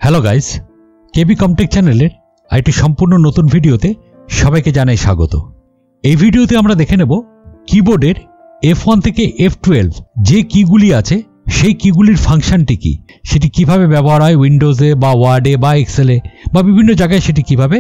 Hello guys, কেবি কমটেক চ্যানেলের আরেকটি সম্পূর্ণ নতুন ভিডিওতে সবাইকে জানাই স্বাগত। এই ভিডিওতে আমরা দেখে নেব কিবোর্ডের F1 থেকে F12 যে কিগুলি আছে সেই কিগুলির ফাংশনটি কি, সেটি কিভাবে ব্যবহার হয় উইন্ডোজে বা ওয়ার্ডে বা এক্সেলে বা বিভিন্ন জায়গায় সেটি কিভাবে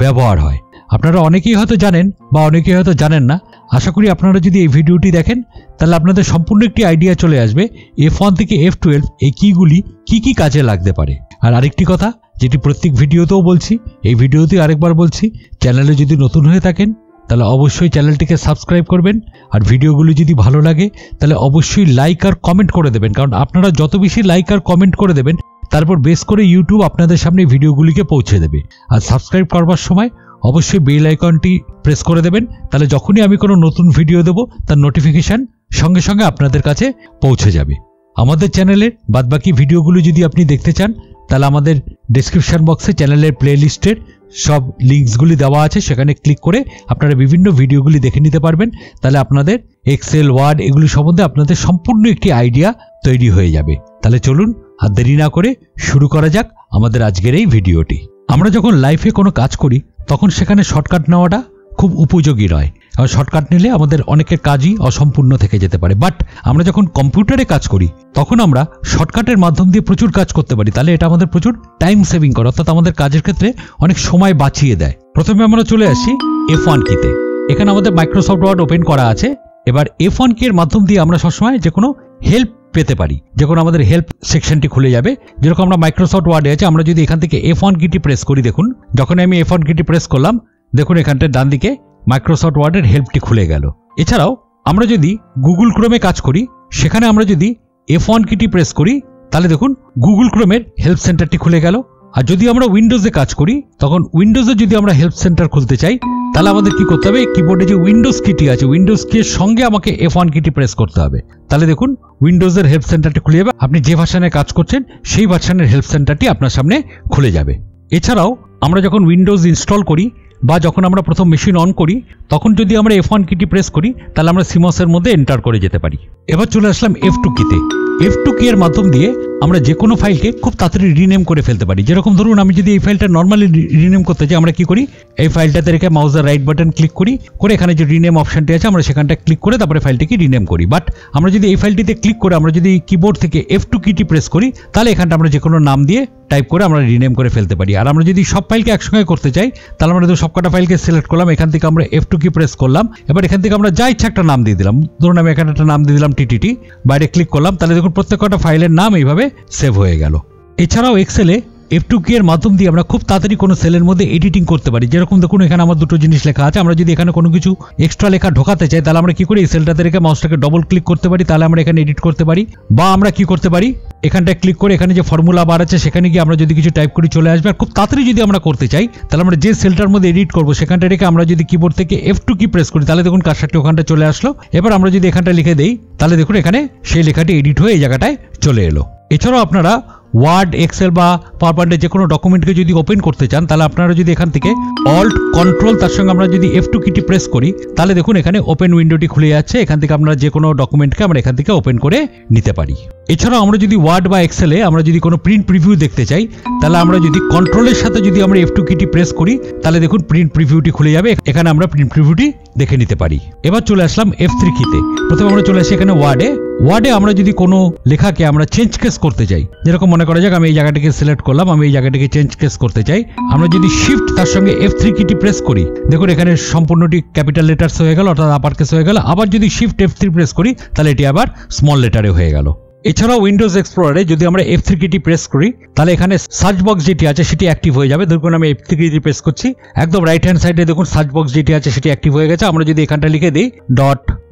ব্যবহার হয়। আপনারা অনেকেই হয়তো জানেন বা অনেকেই হয়তো জানেন না। আশা করি আপনারা যদি এই ভিডিওটি দেখেন তাহলে আপনাদের সম্পূর্ণ একটি আইডিয়া চলে আসবে F1 থেকে F12 এই কিগুলি কি কাজে লাগতে পারে। আর আরেকটি কথা যেটি প্রত্যেক ভিডিওতেও বলছি, এই ভিডিওতে আরেকবার বলছি, চ্যানেলে যদি নতুন হয়ে থাকেন তাহলে অবশ্যই চ্যানেলটিকে সাবস্ক্রাইব করবেন। আর ভিডিওগুলি যদি ভালো লাগে তাহলে অবশ্যই লাইক আর কমেন্ট করে দেবেন, কারণ আপনারা যত বেশি লাইক আর কমেন্ট করে দেবেন তারপর বেস করে ইউটিউব আপনাদের সামনে ভিডিওগুলিকে পৌঁছে দেবে। আর সাবস্ক্রাইব করবার সময় অবশ্যই বেল আইকনটি প্রেস করে দেবেন, তাহলে যখনই আমি কোনো নতুন ভিডিও দেব তার নোটিফিকেশান সঙ্গে সঙ্গে আপনাদের কাছে পৌঁছে যাবে। আমাদের চ্যানেলের বাদবাকি ভিডিওগুলো যদি আপনি দেখতে চান তাহলে আমাদের ডেসক্রিপশন বক্সে চ্যানেলের প্লেলিস্টের সব লিঙ্কসগুলি দেওয়া আছে, সেখানে ক্লিক করে আপনারা বিভিন্ন ভিডিওগুলি দেখে নিতে পারবেন। তাহলে আপনাদের এক্সেল, ওয়ার্ড এগুলি সম্বন্ধে আপনাদের সম্পূর্ণ একটি আইডিয়া তৈরি হয়ে যাবে। তাহলে চলুন আর দেরি না করে শুরু করা যাক আমাদের আজকের এই ভিডিওটি। আমরা যখন লাইফে কোনো কাজ করি তখন সেখানে শর্টকাট নেওয়াটা খুব উপযোগী নয়, আর শর্টকাট নিলে আমাদের অনেকের কাজই অসম্পূর্ণ থেকে যেতে পারে। বাট আমরা যখন কম্পিউটারে কাজ করি তখন আমরা শর্টকাটের মাধ্যম দিয়ে প্রচুর কাজ করতে পারি, তাহলে এটা আমাদের প্রচুর টাইম সেভিং করে, অর্থাৎ আমাদের কাজের ক্ষেত্রে অনেক সময় বাঁচিয়ে দেয়। প্রথমে আমরা চলে আসি F1 কিতে। এখানে আমাদের মাইক্রোসফট ওয়ার্ড ওপেন করা আছে। এবার F1 কি এর মাধ্যম দিয়ে আমরা সবসময় যে কোনো হেল্প পেতে পারি, যে কোনো আমাদের হেল্প সেকশনটি খুলে যাবে। যেরকম আমরা মাইক্রোসফট ওয়ার্ডে আছে, আমরা যদি এখান থেকে F1 কিটি প্রেস করি, দেখুন যখন আমি F1 কিটি প্রেস করলাম দেখুন এখানটায় ডান দিকে মাইক্রোসফট ওয়ার্ডের হেল্পটি খুলে গেল। এছাড়াও আমরা যদি গুগল ক্রোমে কাজ করি সেখানে আমরা যদি F1 কিটি প্রেস করি তাহলে দেখুন গুগল ক্রোমের হেল্প সেন্টারটি খুলে গেল। আর যদি আমরা উইন্ডোজে কাজ করি তখন উইন্ডোজে যদি আমরা হেল্প সেন্টার খুলতে চাই তাহলে আমাদের কি করতে হবে, কিবোর্ডে যে উইন্ডোজ কিটি আছে উইন্ডোজ কির সঙ্গে আমাকে F1 কিটি প্রেস করতে হবে। তাহলে দেখুন উইন্ডোজের হেল্প সেন্টারটি খুলে যাবে। আপনি যে ভার্সনে কাজ করছেন সেই ভার্সনের হেল্প সেন্টারটি আপনার সামনে খুলে যাবে। এছাড়াও আমরা যখন উইন্ডোজ ইনস্টল করি বা যখন আমরা প্রথম মেশিন অন করি তখন যদি আমরা F1 কিটি প্রেস করি তাহলে আমরা সিমসের মধ্যে এন্টার করে যেতে পারি। এবার চলে আসলাম F2 কিতে। F2 কি এর মাধ্যম দিয়ে আমরা যে কোনো ফাইলকে খুব তাড়াতাড়ি রিনেম করে ফেলতে পারি। যেরকম ধরুন আমি যদি এই ফাইলটা নর্মালি রিনেম করতে চাই, আমরা কি করি, এই ফাইলটাতে রেখে মাউসের রাইট বাটন ক্লিক করি, করে এখানে যে রিনেম অপশনটি আছে আমরা সেখানটা ক্লিক করে তারপরে ফাইলটিকে রিনেম করি। বাট আমরা যদি এই ফাইলটিতে ক্লিক করে আমরা যদি কিবোর্ড থেকে F2 কিটি প্রেস করি তাহলে এখানটা আমরা যে কোনো নাম দিয়ে টাইপ করে আমরা রিনেম করে ফেলতে পারি। আর আমরা যদি সব ফাইলকে একসঙ্গে করতে চাই তাহলে আমরা সবকটা ফাইলকে সিলেক্ট করলাম, এখান থেকে আমরা F2 কি প্রেস করলাম। এবার এখান থেকে আমরা যা ইচ্ছা একটা নাম দিয়ে দিলাম, ধরুন আমি এখানে একটা নাম দিয়ে দিলাম TTT, বাইরে ক্লিক করলাম, তাহলে দেখুন প্রত্যেকটা ফাইলের নাম এইভাবে সেভ হয়ে গেল। এছাড়াও এক্সেলে F2 কি এর মাধ্যম দিয়ে আমরা খুব তাড়াতাড়ি কোনো সেলের মধ্যে এডিটিং করতে পারি। যেরকম দেখুন এখানে আমার দুটো জিনিস লেখা আছে, আমরা যদি এখানে কোনো কিছু এক্সট্রা লেখা ঢোকাতে চাই তাহলে আমরা কি করি, এই সেলটাতে রেখে মাউসটাকে ডবল ক্লিক করতে পারি, তাহলে আমরা এখানে এডিট করতে পারি। বা আমরা কি করতে পারি, এখানটায় ক্লিক করে এখানে যে ফর্মুলা বার আছে সেখানে গিয়ে আমরা যদি কিছু টাইপ করি চলে আসবে। আর খুব তাড়াতাড়ি যদি আমরা করতে চাই তাহলে আমরা যে সেলটার মধ্যে এডিট করবো সেখানটা রেখে আমরা যদি কিবোর্ড থেকে F2 কি প্রেস করি তাহলে দেখুন কার্সারটি ওখানটা চলে আসলো। এবার আমরা যদি এখানটা লিখে দেই তাহলে দেখুন এখানে সেই লেখাটি এডিট হয়ে এই জায়গাটায় চলে এলো। এছাড়াও আপনারা ওয়ার্ড, এক্সেল বা পাওয়ার পয়েন্টে যে কোনো ডকুমেন্টকে যদি ওপেন করতে চান তাহলে আপনারা যদি এখান থেকে অল্ট কন্ট্রোল তার সঙ্গে আমরা যদি F2 কিটি প্রেস করি তাহলে দেখুন এখানে ওপেন উইন্ডোটি খুলে যাচ্ছে। এখান থেকে আপনারা যে কোনো ডকুমেন্টকে আমরা এখান থেকে ওপেন করে নিতে পারি। এছাড়াও আমরা যদি ওয়ার্ড বা এক্সেলে আমরা যদি কোনো প্রিন্ট প্রিভিউ দেখতে চাই তাহলে আমরা যদি কন্ট্রোলের সাথে যদি আমরা F2 কিটি প্রেস করি তাহলে দেখুন প্রিন্ট প্রিভিউটি খুলে যাবে, এখানে আমরা প্রিন্ট প্রিভিউটি দেখে নিতে পারি। এবার চলে আসলাম F3 কিতে। প্রথমে আমরা চলে আসি এখানে ওয়ার্ডে আমরা যদি কোনো লেখাকে আমরা চেঞ্জ কেস করতে চাই, যেরকম মনে করা যাক আমি এই জায়গাটাকে সিলেক্ট করলাম, আমি এই জায়গাটাকে চেঞ্জ কেস করতে চাই, আমরা যদি শিফট তার সঙ্গে F3 কিটি প্রেস করি দেখুন এখানে সম্পূর্ণটি ক্যাপিটাল লেটার্স হয়ে গেল, অর্থাৎ আপার কেস হয়ে গেল। আবার যদি শিফট F3 প্রেস করি তাহলে এটি আবার স্মল লেটারে হয়ে গেল। এছাড়াও উইন্ডোজ এক্সপ্লোরারে যদি আমরা F3 কিটি প্রেস করি তাহলে এখানে সার্চ বক্স যেটি আছে সেটি অ্যাক্টিভ হয়ে যাবে। দেখুন আমি F3 কিটি প্রেস করছি, একদম রাইট হ্যান্ড সাইডে দেখুন সার্চ বক্স যেটি আছে সেটি অ্যাক্টিভ হয়ে গেছে। আমরা যদি এখানটা লিখে দিই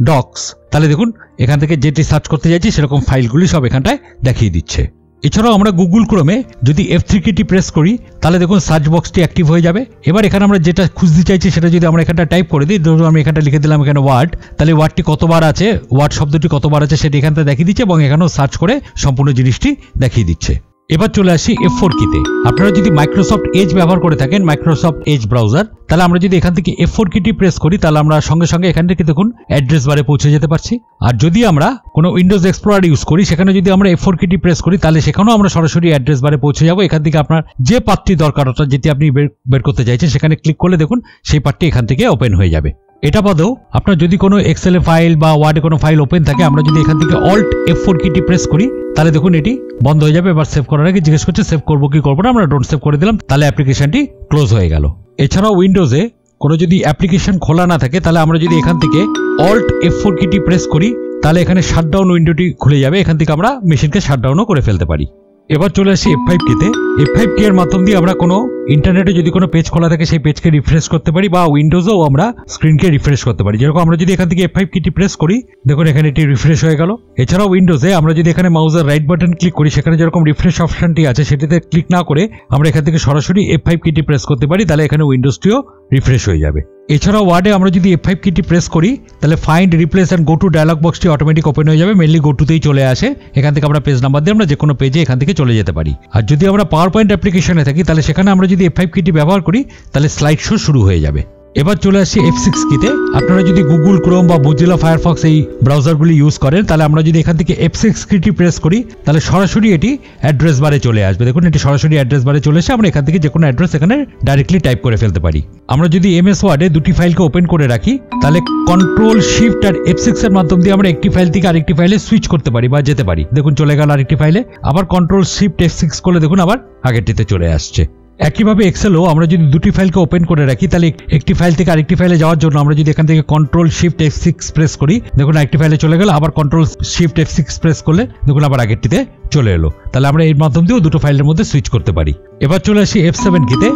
.docs তাহলে দেখুন এখান থেকে যেটি সার্চ করতে চাইছি সেরকম ফাইলগুলি সব এখানটায় দেখিয়ে দিচ্ছে। এছাড়াও আমরা গুগল ক্রোমে যদি F3 কিটি প্রেস করি তাহলে দেখুন সার্চ বক্সটি অ্যাক্টিভ হয়ে যাবে। এবার এখানে আমরা যেটা খুঁজতে চাইছি সেটা যদি আমরা এখানটা টাইপ করে দিই, ধরুন আমি এখানটা লিখে দিলাম এখানে ওয়ার্ড, তাহলে ওয়ার্ডটি কতবার আছে, ওয়ার্ড শব্দটি কতবার আছে সেটি এখানটা দেখিয়ে দিচ্ছে এবং এখানেও সার্চ করে সম্পূর্ণ জিনিসটি দেখিয়ে দিচ্ছে। এবার চলে আসি F4 কিতে। আপনারা যদি মাইক্রোসফট এজ ব্যবহার করে থাকেন, মাইক্রোসফট এজ ব্রাউজার, তাহলে আমরা যদি এখান থেকে F4 কিটি প্রেস করি তাহলে আমরা সঙ্গে সঙ্গে এখান থেকে দেখুন অ্যাড্রেস বারে পৌঁছে যেতে পারছি। আর যদি আমরা কোনো উইন্ডোজ এক্সপ্লোরার ইউজ করি সেখানে যদি আমরা F4 কিটি প্রেস করি তাহলে সেখানেও আমরা সরাসরি অ্যাড্রেস বারে পৌঁছে যাব। এখান থেকে আপনার যে পাথটি দরকার, অর্থাৎ যেটি আপনি বের করতে চাইছেন, সেখানে ক্লিক করলে দেখুন সেই পাথটি এখান থেকে ওপেন হয়ে যাবে। এটা বাদেও আপনার যদি কোনো এক্সেলে ফাইল বা ওয়ার্ডে কোনো ফাইল ওপেন থাকে, আমরা যদি এখান থেকে অল্ট F4 কিটি প্রেস করি তাহলে দেখুন এটি বন্ধ হয়ে যাবে। এবার সেভ করার আগে জিজ্ঞেস করছে সেভ করবো কি করবো না, আমরা ডোন্ট সেভ করে দিলাম, তাহলে অ্যাপ্লিকেশনটি ক্লোজ হয়ে গেল। এছাড়াও উইন্ডোজে কোনো যদি অ্যাপ্লিকেশন খোলা না থাকে তাহলে আমরা যদি এখান থেকে অল্ট F4 কিটি প্রেস করি তাহলে এখানে শাটডাউন উইন্ডোটি খুলে যাবে। এখান থেকে আমরা মেশিনকে শাটডাউনও করে ফেলতে পারি। এবার চলে আসি F5 কিতে। F5 কি এর মাধ্যম দিয়ে আমরা কোনো ইন্টারনেটে যদি কোনো পেজ খোলা থাকে সেই পেজকে রিফ্রেশ করতে পারি, বা উইন্ডোজেও আমরা স্ক্রিনকে রিফ্রেশ করতে পারি। যেরকম আমরা যদি এখান থেকে F5 কিটি প্রেস করি দেখুন এখানে এটি রিফ্রেশ হয়ে গেল। এছাড়াও উইন্ডোজে আমরা যদি এখানে মাউসের রাইট বাটন ক্লিক করি সেখানে যেরকম রিফ্রেশ অপশনটি আছে সেটিতে ক্লিক না করে আমরা এখান থেকে সরাসরি F5 কিটি প্রেস করতে পারি, তাহলে এখানে উইন্ডোজটিও রিফ্রেশ হয়ে যাবে। এছাড়াও ওয়ার্ডে আমরা যদি F5 কিটি প্রেস করি তাহলে find, replace and go to dialog বক্সটি অটোমেটিক ওপেন হয়ে যাবে। মেনলি গো টুতেই চলে আসে। এখান থেকে আমরা পেজ নাম্বার দিয়ে আমরা যে কোনো পেজে এখান থেকে চলে যেতে পারি। আর যদি আমরা পাওয়ার পয়েন্ট অ্যাপ্লিকেশনে থাকি তাহলে সেখানে আমরা যদি F5 কিটি ব্যবহার করি তাহলে স্লাইড শো শুরু হয়ে যাবে। এবার চলে আসছি F6 কিতে। আপনারা যদি গুগল ক্রোম বা মোজিলা ফায়ারফক্স এই ব্রাউজারগুলি ইউজ করেন তাহলে আমরা যদি এখান থেকে F6 কিটি প্রেস করি তাহলে সরাসরি এটি অ্যাড্রেস বারে চলে আসবে। দেখুন এটি সরাসরি অ্যাড্রেস বারে চলে এসে আমরা এখান থেকে যে কোনো অ্যাড্রেস এখানে ডাইরেক্টলি টাইপ করে ফেলতে পারি। আমরা যদি MS ওয়ার্ডে দুটি ফাইলকে ওপেন করে রাখি তাহলে কন্ট্রোল শিফট আর F6 এর মাধ্যম দিয়ে আমরা একটি ফাইল থেকে আরেকটি ফাইলে সুইচ করতে পারি বা যেতে পারি। দেখুন চলে গেল আরেকটি ফাইলে, আবার কন্ট্রোল শিফট F6 করলে দেখুন আবার আগেরটিতে চলে আসছে। একইভাবে এক্সেলও আমরা যদি দুটি ফাইলকে ওপেন করে রাখি তাহলে একটি ফাইল থেকে আরেকটি ফাইলে যাওয়ার জন্য আমরা যদি এখান থেকে কন্ট্রোল শিফট F6 প্রেস করি দেখুন আরেকটি ফাইলে চলে গেল, আবার কন্ট্রোল শিফট F6 প্রেস করলে দেখুন আবার আগেরটিতে চলে এলো। তাহলে আমরা এর মাধ্যম দিয়েও দুটো ফাইলের মধ্যে সুইচ করতে পারি। এবার চলে আসি F7 কিতে।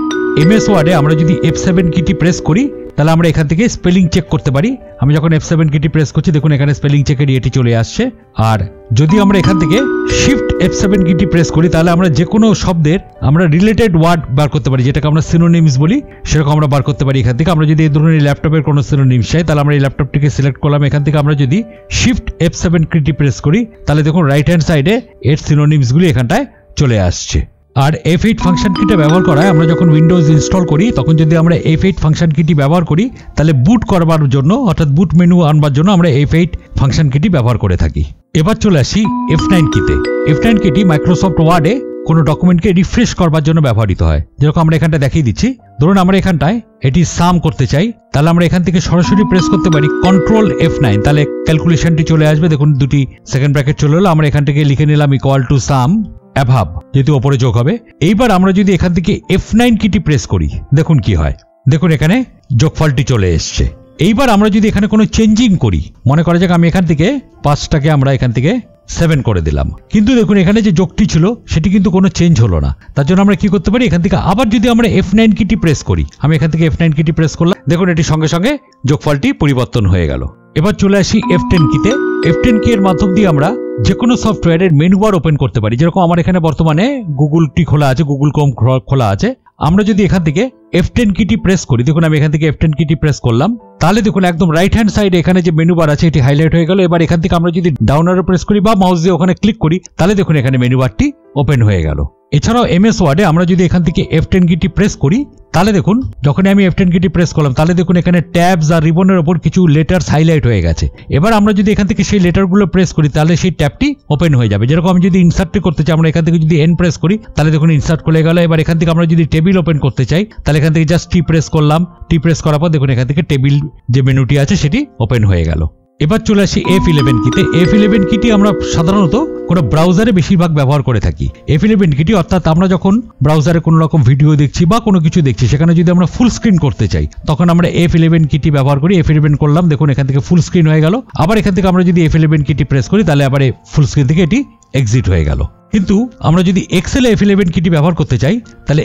MS ওয়ার্ডে আমরা যদি F7 কিটি প্রেস করি তাহলে আমরা এখান থেকে স্পেলিং চেক করতে পারি। আমি যখন F7 কিটি প্রেস করছি দেখুন এখানে স্পেলিং চেকের এটি চলে আসছে। আর যদি আমরা এখান থেকে শিফট F7 কিটি প্রেস করি তাহলে আমরা যে কোনো শব্দের আমরা রিলেটেড ওয়ার্ড বার করতে পারি, যেটাকে আমরা সিনোনিমস বলি, সেরকম আমরা বার করতে পারি এখান থেকে। আমরা যদি এই ধরনের ল্যাপটপের কোনো সিনোনিমস চাই তাহলে আমরা এই ল্যাপটপটিকে সিলেক্ট করলাম। এখান থেকে আমরা যদি শিফট F7 কিটি প্রেস করি তাহলে দেখুন রাইট হ্যান্ড সাইডে এর সিনোনিমসগুলি এখানটায় চলে আসছে। আর F8 ফাংশন কিটা ব্যবহার করায় আমরা যখন উইন্ডোজ ইনস্টল করি তখন যদি আমরা F8 ফাংশন কিটি ব্যবহার করি তাহলে বুট করবার জন্য, অর্থাৎ বুট মেনু আনবার জন্য আমরা F8 ফাংশন কিটি ব্যবহার করে থাকি। এবার চলে আসি F9 কিতে। F9 কিটি মাইক্রোসফট ওয়ার্ডে কোনো ডকুমেন্টকে রিফ্রেশ করবার জন্য ব্যবহৃত হয়। যেরকম আমরা এখানটা দেখিয়ে দিচ্ছি, ধরুন আমরা এখানটায় এটি সাম করতে চাই তাহলে আমরা এখান থেকে সরাসরি প্রেস করতে পারি কন্ট্রোল F9, তাহলে ক্যালকুলেশনটি চলে আসবে। দেখুন দুটি সেকেন্ড ব্র্যাকেট চলে এলো, আমরা এখান থেকে লিখে নিলাম ইকুয়াল টু সাম অ্যাভাব, যেহেতু ওপরে যোগ হবে। এইবার আমরা যদি এখান থেকে F9 কিটি প্রেস করি দেখুন কি হয়। দেখুন এখানে যোগফলটি চলে এসছে। এইবার আমরা যদি এখানে কোনো চেঞ্জিং করি, মনে করা যাক আমি এখান থেকে 5টাকে আমরা এখান থেকে 7 করে দিলাম, কিন্তু দেখুন এখানে যে যোগটি ছিল সেটি কিন্তু কোনো চেঞ্জ হলো না। তার জন্য আমরা কি করতে পারি, এখান থেকে আবার যদি আমরা F9 কিটি প্রেস করি, আমি এখান থেকে F9 কিটি প্রেস করলাম, দেখুন এটি সঙ্গে সঙ্গে যোগফলটি পরিবর্তন হয়ে গেল। এবার চলে আসি F10 কিতে। F10 কি এর মাধ্যম দিয়ে আমরা যে কোনো সফটওয়্যারের মেনু বার ওপেন করতে পারি। যেরকম আমার এখানে বর্তমানে গুগলটি খোলা আছে, গুগল ক্রোম খোলা আছে। আমরা যদি এখান থেকে F10 কিটি প্রেস করি, দেখুন আমি এখান থেকে F10 কিটি প্রেস করলাম, তাহলে দেখুন একদম রাইট হ্যান্ড সাইডে এখানে যে মেনু বার আছে এটি হাইলাইট হয়ে গেল। এবার এখান থেকে আমরা যদি ডাউন অ্যারো প্রেস করি বা মাউস দিয়ে ওখানে ক্লিক করি তাহলে দেখুন এখানে মেনু বারটি ওপেন হয়ে গেল। এছাড়াও MS ওয়ার্ডে আমরা যদি এখান থেকে F10 কিটি প্রেস করি তাহলে দেখুন যখন আমি F10 কিটি প্রেস করলাম তাহলে দেখুন এখানে ট্যাবস আর রিবনের উপর কিছু লেটারস হাইলাইট হয়ে গেছে। এবার আমরা যদি এখান থেকে সেই লেটারগুলো প্রেস করি তাহলে সেই ট্যাবটি ওপেন হয়ে যাবে। যেরকম আমি যদি ইনসার্টটি করতে চাই, আমরা এখান থেকে যদি N প্রেস করি তাহলে দেখুন ইনসার্ট খুলে গেল। এবার এখান থেকে আমরা যদি টেবিল ওপেন করতে চাই তাহলে এখান থেকে জাস্ট T প্রেস করলাম, T প্রেস করার পর দেখুন এখান থেকে টেবিল যে মেনুটি আছে সেটি ওপেন হয়ে গেল। এবার চলে আসি F11 কিতে। F11 কিটি আমরা সাধারণত কোনো ব্রাউজারে বেশিরভাগ ব্যবহার করে থাকি। F11 কিটি অর্থাৎ আমরা যখন ব্রাউজারে কোনো রকম ভিডিও দেখছি বা কোনো কিছু দেখছি সেখানে যদি আমরা ফুল স্ক্রিন করতে চাই তখন আমরা F11 কিটি ব্যবহার করি। F11 করলাম, দেখুন এখান থেকে ফুল স্ক্রিন হয়ে গেল। আবার এখান থেকে আমরা যদি F11 কিটি প্রেস করি তাহলে আবার ফুল স্ক্রিন থেকে এটি এক্সিট হয়ে গেল। কিন্তু আমরা যদি এক্সেলে F11 কিটি ব্যবহার করতে চাই তাহলে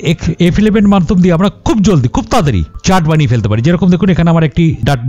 F11 মাধ্যম দিয়ে আমরা খুব জলদি, খুব তাড়াতাড়ি চার্ট বানিয়ে ফেলতে পারি। যেরকম দেখুন এখানে আমার একটি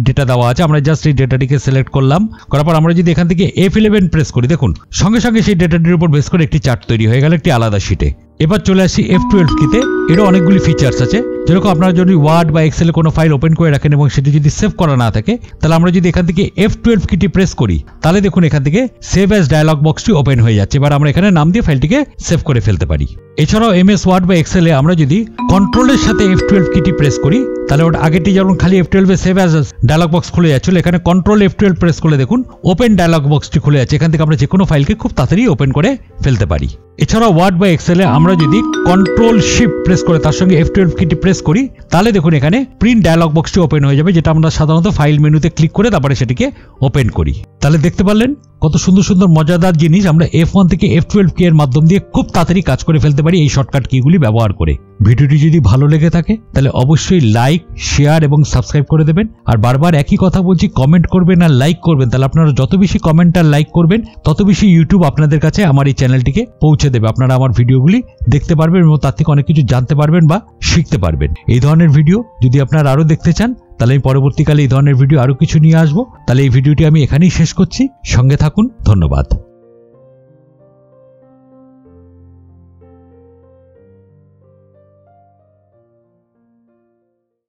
ডেটা দেওয়া আছে, আমরা জাস্ট এই ডেটাটিকে সিলেক্ট করলাম, করার পর আমরা যদি এখান থেকে F11 প্রেস করি দেখুন সঙ্গে সঙ্গে সেই ডেটাটির উপর বেস করে একটি চার্ট তৈরি হয়ে গেল একটি আলাদা শিটে। এবার চলে আসি F12 কিতে। এরও অনেকগুলি ফিচার্স আছে, যেরকম আপনারা যদি ওয়ার্ড বা এক্সেলে কোনো ফাইল ওপেন করে রাখেন এবং সেটি যদি সেভ করা না থাকে, তাহলে আমরা যদি এখান থেকে F12 কিটি প্রেস করি, তাহলে দেখুন এখান থেকে সেভ অ্যাজ ডায়ালগ বক্সটি ওপেন হয়ে যাচ্ছে। এবার আমরা এখানে নাম দিয়ে ফাইলটিকে সেভ করে ফেলতে পারি। এছাড়াও MS ওয়ার্ড বা এক্সেলে আমরা যদি কন্ট্রোলের সাথে F12 কিটি প্রেস করি, তাহলে ওটা আগেটি যেমন খালি F12 এ সেভ অ্যাজ ডায়ালগ বক্স খুলে যাচ্ছিল, এখানে কন্ট্রোল F12 প্রেস করলে দেখুন ওপেন ডায়ালগ বক্সটি খুলে যাচ্ছে। এখান থেকে আমরা যে কোনো ফাইলকে খুব তাড়াতাড়ি ওপেন করে ফেলতে পারি। এছাড়াও ওয়ার্ড বা এক্সেলে আমরা যদি কন্ট্রোল শিফট প্রেস করে তার সঙ্গে F12 কিটি প্রেস করি, তাহলে দেখুন এখানে প্রিন্ট ডায়ালগ বক্সটি ওপেন হয়ে যাবে, যেটা আমরা সাধারণত ফাইল মেনুতে ক্লিক করে তারপরে সেটিকে ওপেন করি। তাহলে দেখতে পারলেন কত সুন্দর সুন্দর মজাদার জিনিস আমরা F1 থেকে F12 কি এর মাধ্যম দিয়ে খুব তাড়াতাড়ি কাজ করে ফেলতে পারি এই শর্টকাট কিগুলি ব্যবহার করে। ভিডিওটি যদি ভালো লেগে থাকে তাহলে অবশ্যই লাইক, শেয়ার এবং সাবস্ক্রাইব করে দেবেন। আর বারবার একই কথা বলছি, কমেন্ট করবেন আর লাইক করবেন। তাহলে আপনারা যত বেশি কমেন্ট আর লাইক করবেন তত বেশি ইউটিউব আপনাদের কাছে আমার এই চ্যানেলটিকে পৌঁছে দেবে। আপনারা আমার ভিডিওগুলি দেখতে পারবেন এবং তার থেকে অনেক কিছু জানতে পারবেন বা শিখতে পারবেন। এই ধরনের ভিডিও যদি আপনারা আরো দেখতে চান, তাহলে আমি পরবর্তীকালে এই ধরনের ভিডিও আরো কিছু নিয়ে আসবো। তাহলে এই ভিডিওটি আমি এখানেই শেষ করছি। সঙ্গে থাকুন। ধন্যবাদ।